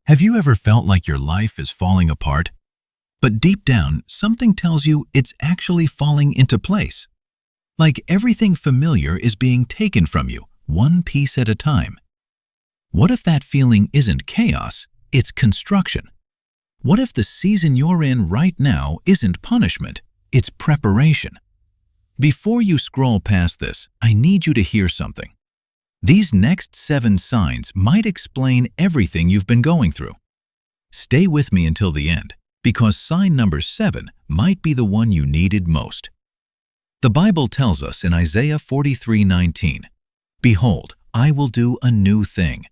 Have you ever felt like your life is falling apart? But deep down, something tells you it's actually falling into place. Like everything familiar is being taken from you, one piece at a time. What if that feeling isn't chaos, it's construction? What if the season you're in right now isn't punishment, it's preparation? Before you scroll past this, I need you to hear something. These next 7 signs might explain everything you've been going through. Stay with me until the end, because sign number 7 might be the one you needed most. The Bible tells us in Isaiah 43:19, "Behold, I will do a new thing.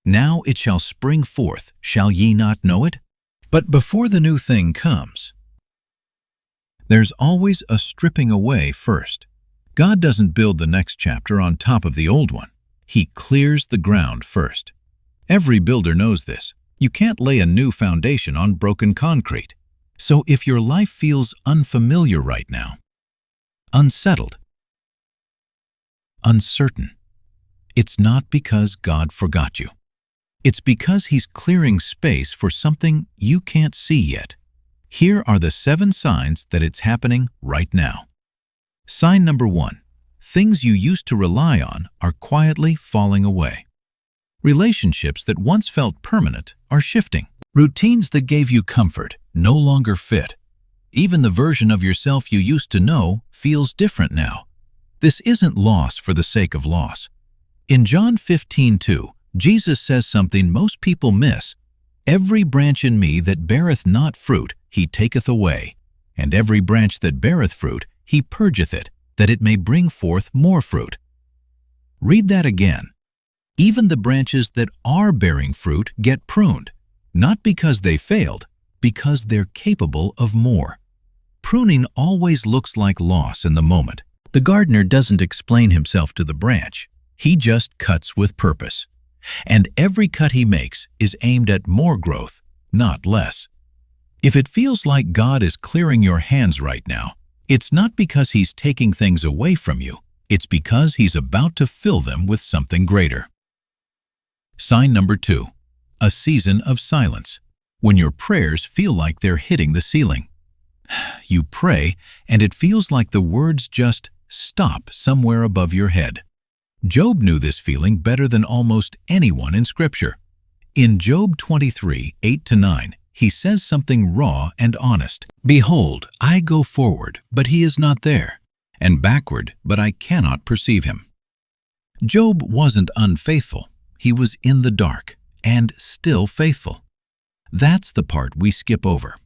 Now it shall spring forth, shall ye not know it?" But before the new thing comes, there's always a stripping away first. God doesn't build the next chapter on top of the old one. He clears the ground first. Every builder knows this. You can't lay a new foundation on broken concrete. So if your life feels unfamiliar right now, unsettled, uncertain, it's not because God forgot you. It's because He's clearing space for something you can't see yet. Here are the 7 signs that it's happening right now. Sign number 1. Things you used to rely on are quietly falling away. Relationships that once felt permanent are shifting. Routines that gave you comfort no longer fit. Even the version of yourself you used to know feels different now. This isn't loss for the sake of loss. In John 15:2, Jesus says something most people miss. "Every branch in me that beareth not fruit, He taketh away. And every branch that beareth fruit, He purgeth it, that it may bring forth more fruit." Read that again. Even the branches that are bearing fruit get pruned, not because they failed, because they're capable of more. Pruning always looks like loss in the moment. The gardener doesn't explain himself to the branch. He just cuts with purpose. And every cut he makes is aimed at more growth, not less. If it feels like God is clearing your hands right now, it's not because He's taking things away from you. It's because He's about to fill them with something greater. Sign number 2. A season of silence. When your prayers feel like they're hitting the ceiling. You pray, and it feels like the words just stop somewhere above your head. Job knew this feeling better than almost anyone in Scripture. In Job 23:8-9, he says something raw and honest. "Behold, I go forward, but He is not there, and backward, but I cannot perceive Him." Job wasn't unfaithful. He was in the dark, and still faithful. That's the part we skip over.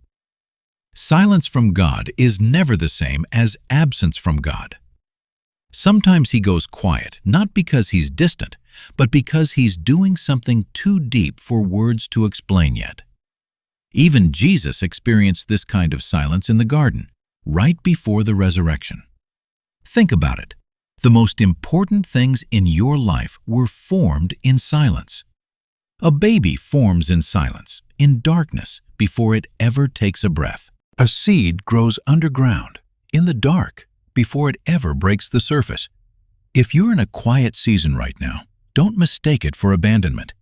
Silence from God is never the same as absence from God. Sometimes He goes quiet, not because He's distant, but because He's doing something too deep for words to explain yet. Even Jesus experienced this kind of silence in the garden, right before the resurrection. Think about it. The most important things in your life were formed in silence. A baby forms in silence, in darkness, before it ever takes a breath. A seed grows underground, in the dark, before it ever breaks the surface. If you're in a quiet season right now, don't mistake it for abandonment.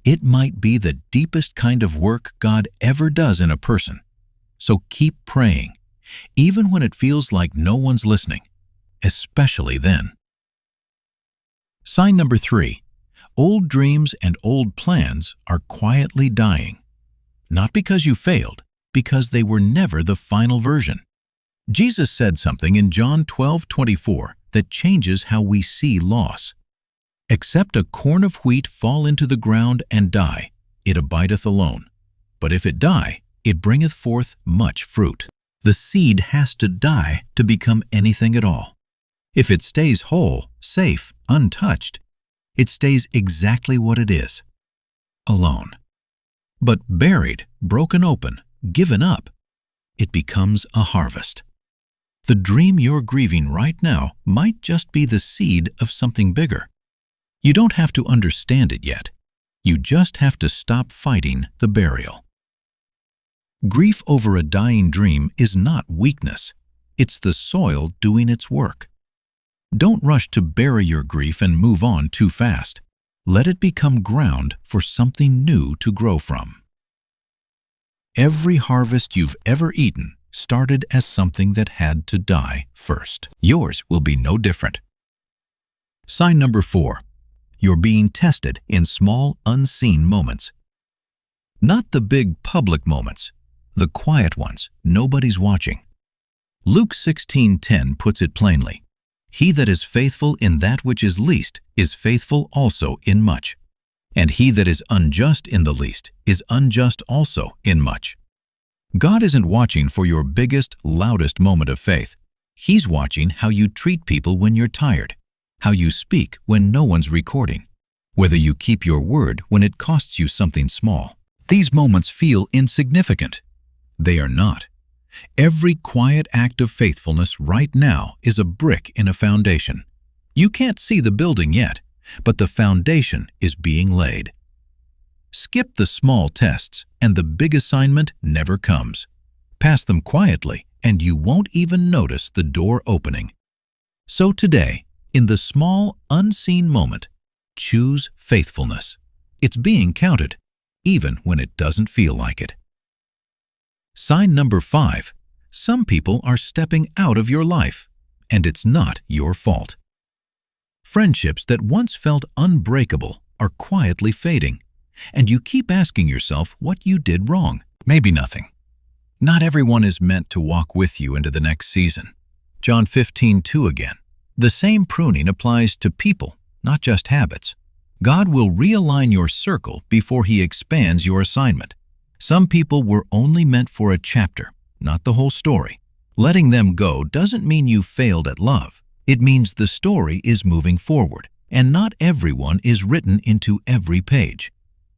It might be the deepest kind of work God ever does in a person. So keep praying, even when it feels like no one's listening, especially then. Sign number 3. Old dreams and old plans are quietly dying. Not because you failed, because they were never the final version. Jesus said something in John 12:24 that changes how we see loss. "Except a corn of wheat fall into the ground and die, it abideth alone. But if it die, it bringeth forth much fruit." The seed has to die to become anything at all. If it stays whole, safe, untouched, it stays exactly what it is, alone. But buried, broken open, given up, it becomes a harvest. The dream you're grieving right now might just be the seed of something bigger. You don't have to understand it yet. You just have to stop fighting the burial. Grief over a dying dream is not weakness. It's the soil doing its work. Don't rush to bury your grief and move on too fast. Let it become ground for something new to grow from. Every harvest you've ever eaten started as something that had to die first. Yours will be no different. Sign number 4. You're being tested in small, unseen moments. Not the big public moments, the quiet ones nobody's watching. Luke 16:10 puts it plainly. He that is faithful in that which is least is faithful also in much. And he that is unjust in the least is unjust also in much. God isn't watching for your biggest, loudest moment of faith. He's watching how you treat people when you're tired, how you speak when no one's recording, whether you keep your word when it costs you something small. These moments feel insignificant. They are not. Every quiet act of faithfulness right now is a brick in a foundation. You can't see the building yet, but the foundation is being laid. Skip the small tests, and the big assignment never comes. Pass them quietly, and you won't even notice the door opening. So today, in the small, unseen moment, choose faithfulness. It's being counted, even when it doesn't feel like it. Sign number 5. Some people are stepping out of your life, and it's not your fault. Friendships that once felt unbreakable are quietly fading, and you keep asking yourself what you did wrong. Maybe nothing. Not everyone is meant to walk with you into the next season. John 15:2 again. The same pruning applies to people, not just habits. God will realign your circle before He expands your assignment. Some people were only meant for a chapter, not the whole story. Letting them go doesn't mean you failed at love. It means the story is moving forward, and not everyone is written into every page.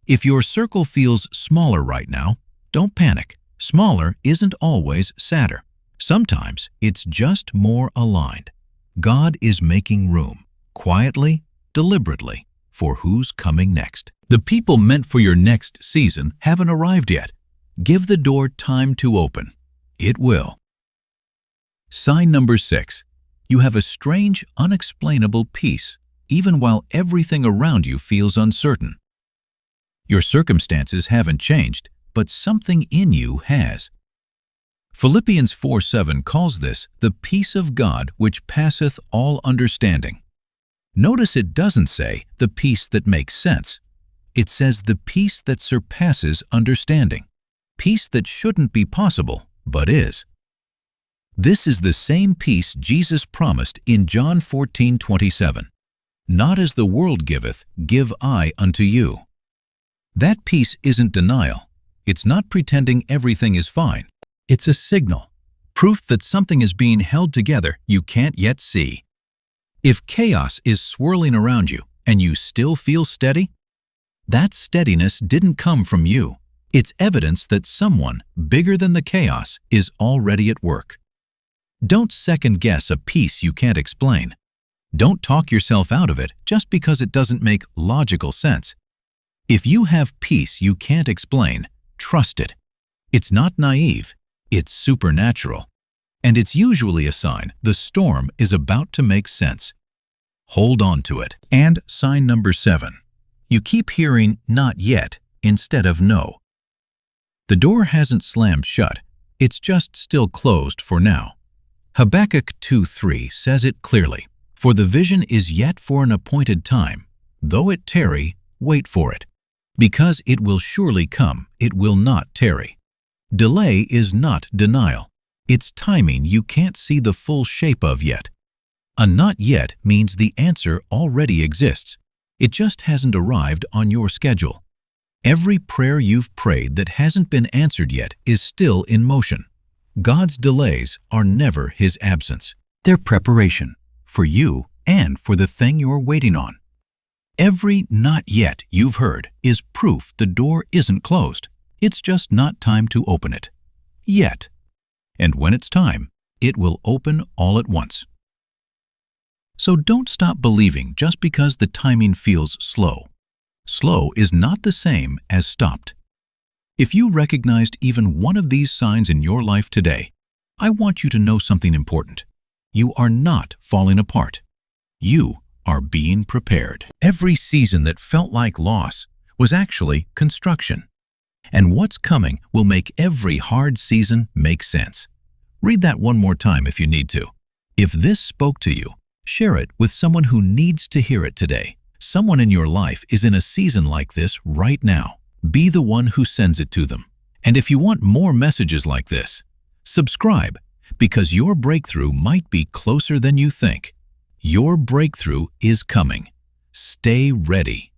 If your circle feels smaller right now, don't panic. Smaller isn't always sadder. Sometimes it's just more aligned. God is making room, quietly, deliberately, for who's coming next. The people meant for your next season haven't arrived yet. Give the door time to open. It will. Sign number 6. You have a strange, unexplainable peace, even while everything around you feels uncertain. Your circumstances haven't changed, but something in you has. Philippians 4:7 calls this the peace of God which passeth all understanding. Notice it doesn't say the peace that makes sense. It says the peace that surpasses understanding. Peace that shouldn't be possible, but is. This is the same peace Jesus promised in John 14:27. Not as the world giveth, give I unto you. That peace isn't denial. It's not pretending everything is fine. It's a signal, proof that something is being held together you can't yet see. If chaos is swirling around you and you still feel steady, that steadiness didn't come from you. It's evidence that someone bigger than the chaos is already at work. Don't second-guess a peace you can't explain. Don't talk yourself out of it just because it doesn't make logical sense. If you have peace you can't explain, trust it. It's not naive. It's supernatural, and it's usually a sign the storm is about to make sense. Hold on to it. And sign number 7. You keep hearing not yet instead of no. The door hasn't slammed shut. It's just still closed for now. Habakkuk 2:3 says it clearly. For the vision is yet for an appointed time. Though it tarry, wait for it. Because it will surely come, it will not tarry. Delay is not denial. It's timing you can't see the full shape of yet. A not yet means the answer already exists. It just hasn't arrived on your schedule. Every prayer you've prayed that hasn't been answered yet is still in motion. God's delays are never His absence. They're preparation for you and for the thing you're waiting on. Every not yet you've heard is proof the door isn't closed. It's just not time to open it. Yet. And when it's time, it will open all at once. So don't stop believing just because the timing feels slow. Slow is not the same as stopped. If you recognized even one of these signs in your life today, I want you to know something important. You are not falling apart. You are being prepared. Every season that felt like loss was actually construction. And what's coming will make every hard season make sense. Read that one more time if you need to. If this spoke to you, share it with someone who needs to hear it today. Someone in your life is in a season like this right now. Be the one who sends it to them. And if you want more messages like this, subscribe, because your breakthrough might be closer than you think. Your breakthrough is coming. Stay ready.